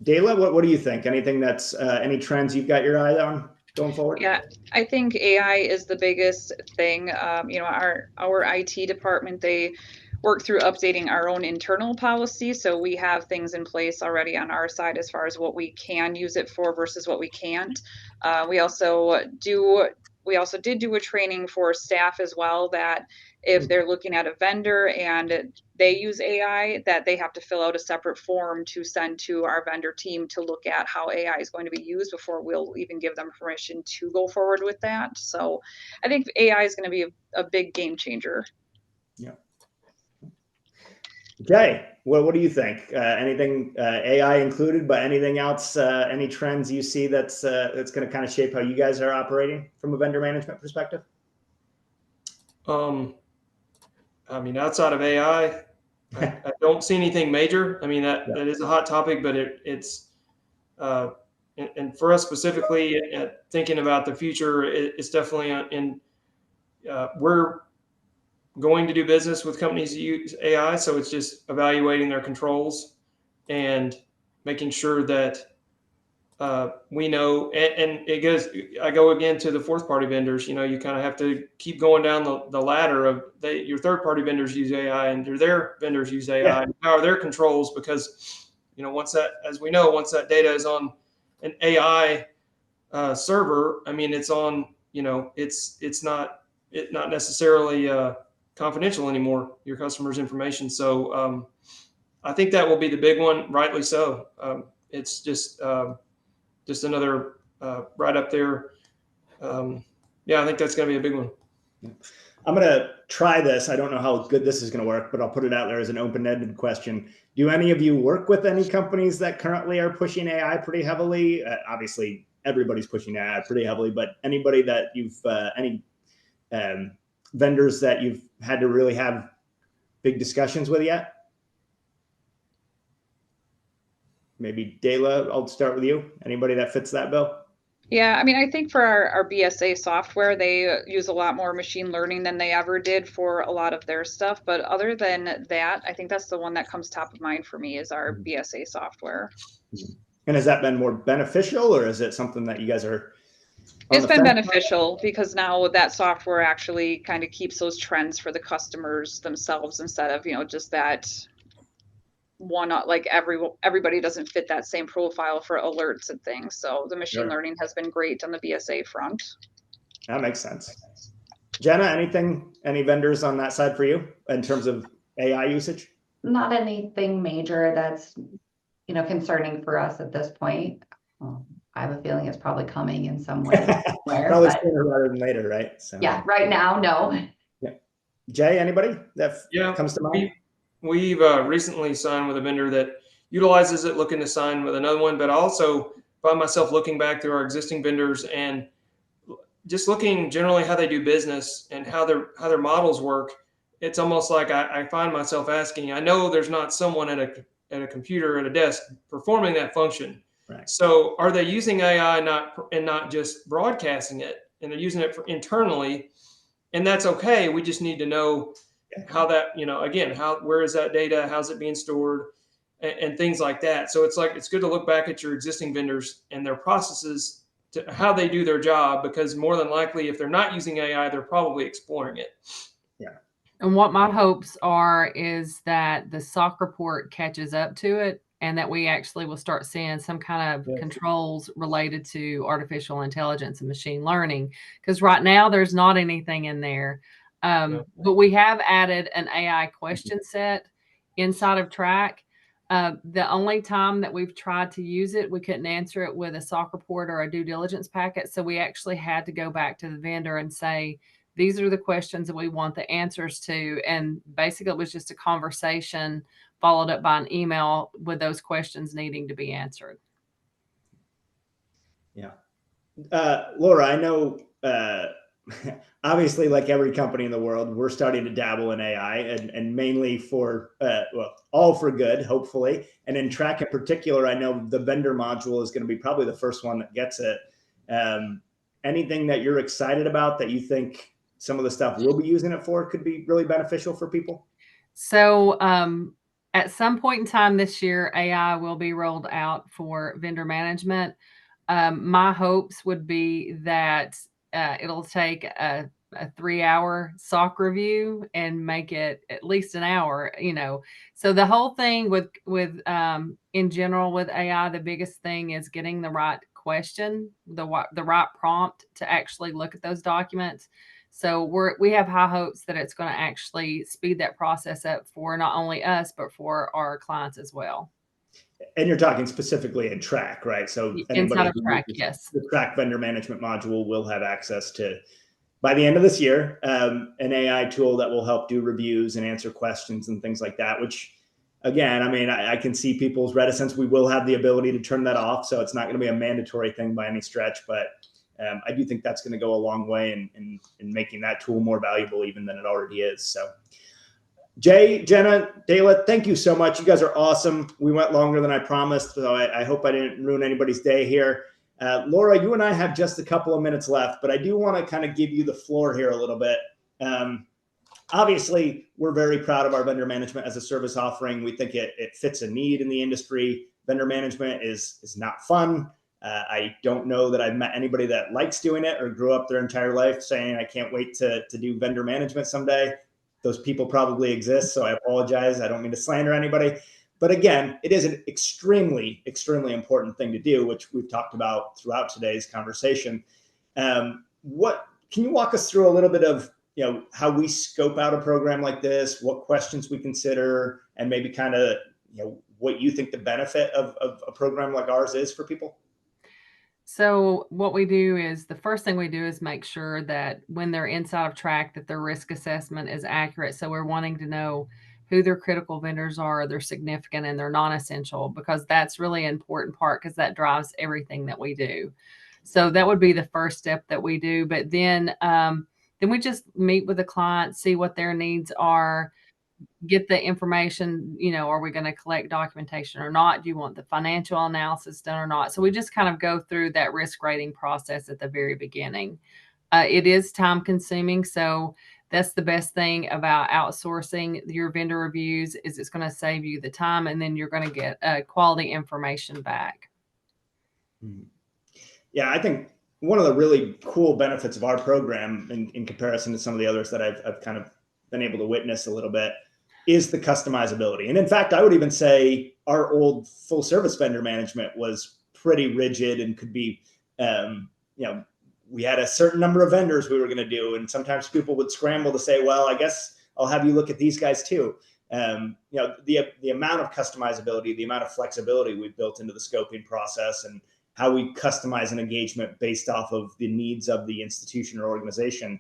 Dayla, what do you think? Anything that's any trends you've got your eye on going forward? Yeah, I think AI is the biggest thing. Our IT department, they work through updating our own internal policy. So we have things in place already on our side as far as what we can use it for versus what we can't. We also did do a training for staff as well, that if they're looking at a vendor and they use AI, that they have to fill out a separate form to send to our vendor team to look at how AI is going to be used before we'll even give them permission to go forward with that. So I think AI is going to be a big game changer. Yeah. Okay. Well, what do you think? Anything AI included, but anything else? Any trends you see that's going to kind of shape how you guys are operating from a vendor management perspective? Outside of AI, I don't see anything major. I mean, that is a hot topic, but it's and for us specifically, thinking about the future, it's definitely we're going to do business with companies that use AI. So it's just evaluating their controls and making sure that we know, and I go again to the fourth party vendors. You kind of have to keep going down the ladder of your third party vendors use AI and their vendors use AI. Yeah. And how are their controls? Because, once that data is on an AI server, I mean, it's on, it's not necessarily confidential anymore, your customer's information. So I think that will be the big one, rightly so. It's just another right up there. I think that's going to be a big one. I'm going to try this. I don't know how good this is going to work, but I'll put it out there as an open-ended question. Do any of you work with any companies that currently are pushing AI pretty heavily? Obviously, everybody's pushing AI pretty heavily, but anybody that you've, any vendors that you've had to really have big discussions with yet? Maybe Dela, I'll start with you. Anybody that fits that bill? Yeah, I mean, I think for our BSA software, they use a lot more machine learning than they ever did for a lot of their stuff. But other than that, I think that's the one that comes top of mind for me is our BSA software. And has that been more beneficial, or is it something that you guys are? It's been beneficial because now that software actually kind of keeps those trends for the customers themselves instead of, just that one, like everybody doesn't fit that same profile for alerts and things. So the machine learning has been great on the BSA front. That makes sense. Jenna, any vendors on that side for you in terms of AI usage? Not anything major that's, concerning for us at this point. I have a feeling it's probably coming in some way. Probably sooner rather than later, right? So yeah, right now, no. Yeah. Jay, anybody that comes to mind? We've recently signed with a vendor that utilizes it, looking to sign with another one, but I also find myself looking back through our existing vendors and just looking generally how they do business and how their models work. It's almost like I find myself asking, I know there's not someone at a computer at a desk performing that function. Right. So are they using AI not just broadcasting it, and they're using it internally, and that's okay. We just need to know how that, again, where is that data? How's it being stored, and things like that. So it's good to look back at your existing vendors and their processes to how they do their job, because more than likely, if they're not using AI, they're probably exploring it. Yeah. And what my hopes are is that the SOC report catches up to it and that we actually will start seeing some kind of controls related to artificial intelligence and machine learning. Because right now there's not anything in there. But we have added an AI question set inside of Track. The only time that we've tried to use it, we couldn't answer it with a SOC report or a due diligence packet. So we actually had to go back to the vendor and say, these are the questions that we want the answers to. And basically it was just a conversation followed up by an email with those questions needing to be answered. Yeah. Laura, I know, obviously, like every company in the world, we're starting to dabble in AI and mainly for, all for good, hopefully. And in Track in particular, I know the vendor module is going to be probably the first one that gets it. Anything that you're excited about that you think some of the stuff we'll be using it for could be really beneficial for people? So at some point in time this year, AI will be rolled out for vendor management. My hopes would be that it'll take a 3-hour SOC review and make it at least an hour, So the whole thing with in general with AI, the biggest thing is getting the right question, the right prompt to actually look at those documents. So we have high hopes that it's going to actually speed that process up for not only us, but for our clients as well. And you're talking specifically in Track, right? So inside of Track, yes. The Track vendor management module will have access to, by the end of this year, an AI tool that will help do reviews and answer questions and things like that, which, again, I mean, I can see people's reticence. We will have the ability to turn that off. So it's not going to be a mandatory thing by any stretch, but I do think that's going to go a long way in making that tool more valuable even than it already is. So Jay, Jenna, Dayla, thank you so much. You guys are awesome. We went longer than I promised, so I hope I didn't ruin anybody's day here. Laura, you and I have just a couple of minutes left, but I do want to kind of give you the floor here a little bit. Obviously, we're very proud of our vendor management as a service offering. We think it fits a need in the industry. Vendor management is not fun. I don't know that I've met anybody that likes doing it or grew up their entire life saying, I can't wait to do vendor management someday. Those people probably exist, so I apologize. I don't mean to slander anybody. But again, it is an extremely, extremely important thing to do, which we've talked about throughout today's conversation. What can you walk us through a little bit of how we scope out a program like this, what questions we consider, and maybe kind of what you think the benefit of a program like ours is for people? So what we do is the first thing we do is make sure that when they're inside of track that their risk assessment is accurate. So we're wanting to know who their critical vendors are, they're significant and they're non-essential, because that's really an important part because that drives everything that we do. So that would be the first step that we do. But then we just meet with the client, see what their needs are, get the information, are we going to collect documentation or not? Do you want the financial analysis done or not? So we just kind of go through that risk rating process at the very beginning. It is time consuming. So that's the best thing about outsourcing your vendor reviews is it's going to save you the time and then you're going to get quality information back. Yeah, I think one of the really cool benefits of our program in comparison to some of the others that I've kind of been able to witness a little bit is the customizability. And in fact, I would even say our old full service vendor management was pretty rigid and could be, we had a certain number of vendors we were going to do. And sometimes people would scramble to say, well, I guess I'll have you look at these guys too. The amount of customizability, the amount of flexibility we've built into the scoping process and how we customize an engagement based off of the needs of the institution or organization,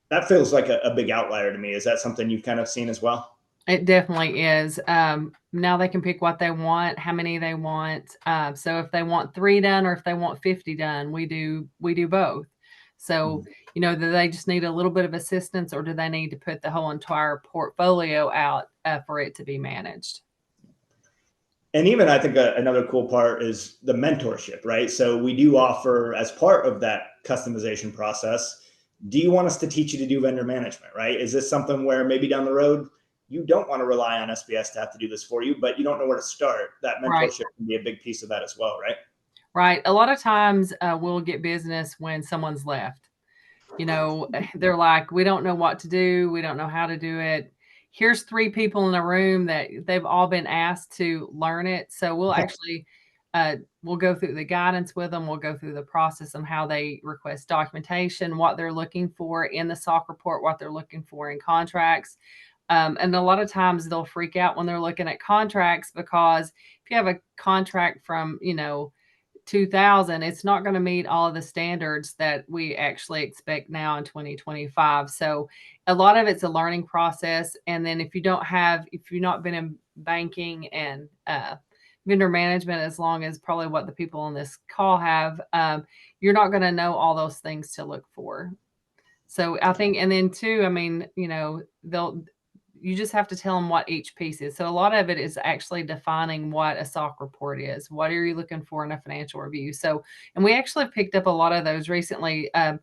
that feels like a big outlier to me. Is that something you've kind of seen as well? It definitely is. Now they can pick what they want, how many they want. So if they want 3 done or if they want 50 done, we do both. So, do they just need a little bit of assistance or do they need to put the whole entire portfolio out for it to be managed? And even I think another cool part is the mentorship, right? So we do offer as part of that customization process, do you want us to teach you to do vendor management, right? Is this something where maybe down the road, you don't want to rely on SBS to have to do this for you, but you don't know where to start? That mentorship can be a big piece of that as well, right? Right. A lot of times we'll get business when someone's left. They're like, we don't know what to do. We don't know how to do it. Here's 3 people in a room that they've all been asked to learn it. So we'll actually, we'll go through the guidance with them. We'll go through the process on how they request documentation, what they're looking for in the SOC report, what they're looking for in contracts. And a lot of times they'll freak out when they're looking at contracts because if you have a contract from, 2000, it's not going to meet all of the standards that we actually expect now in 2025. So a lot of it's a learning process. And then if you've not been in banking and vendor management as long as probably what the people on this call have, you're not going to know all those things to look for. So I think, and then too, you just have to tell them what each piece is. So a lot of it is actually defining what a SOC report is. What are you looking for in a financial review? So, and we actually picked up a lot of those recently. A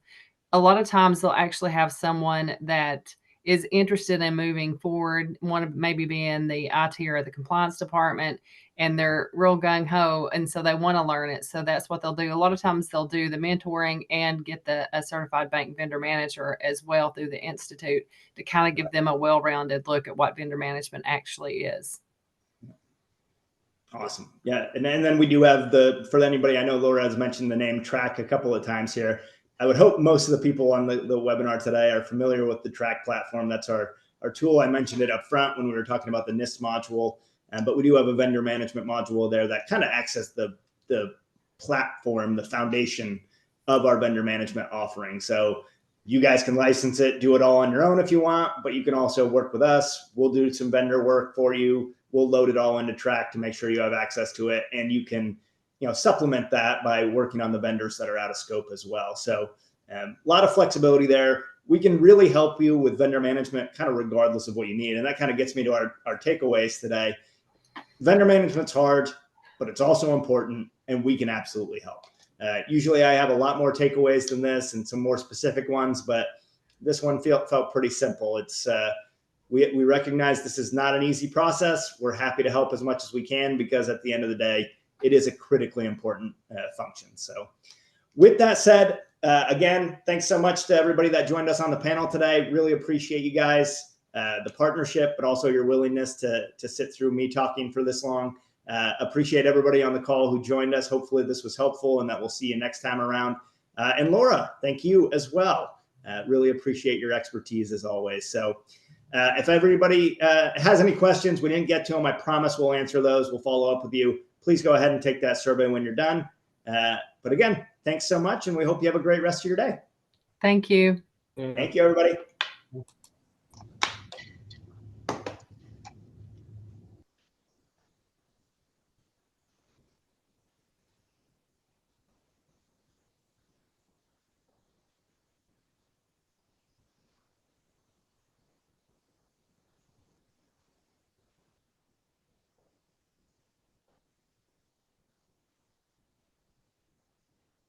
lot of times they'll actually have someone that is interested in moving forward, want to maybe be in the IT or the compliance department, and they're real gung-ho, and so they want to learn it. So that's what they'll do. A lot of times they'll do the mentoring and get a certified bank vendor manager as well through the Institute to kind of give them a well-rounded look at what vendor management actually is. Awesome. Yeah. And then we do have for anybody, I know Laura has mentioned the name Track a couple of times here. I would hope most of the people on the webinar today are familiar with the Track platform. That's our tool. I mentioned it up front when we were talking about the NIST module, but we do have a vendor management module there that kind of acts as the platform, the foundation of our vendor management offering. So you guys can license it, do it all on your own if you want, but you can also work with us. We'll do some vendor work for you. We'll load it all into Track to make sure you have access to it, and you can supplement that by working on the vendors that are out of scope as well. So A lot of flexibility there. We can really help you with vendor management kind of regardless of what you need. And that kind of gets me to our takeaways today. Vendor management's hard, but it's also important, and we can absolutely help. Usually I have a lot more takeaways than this and some more specific ones, but this one felt pretty simple. It's we recognize this is not an easy process. We're happy to help as much as we can because at the end of the day, it is a critically important function. So with that said, again, thanks so much to everybody that joined us on the panel today. Really appreciate you guys, the partnership, but also your willingness to sit through me talking for this long. Appreciate everybody on the call who joined us. Hopefully this was helpful and that we'll see you next time around. And Laura, thank you as well. Really appreciate your expertise as always. So if everybody has any questions, we didn't get to them, I promise we'll answer those. We'll follow up with you. Please go ahead and take that survey when you're done. But again, thanks so much, and we hope you have a great rest of your day. Thank you. Thank you, everybody.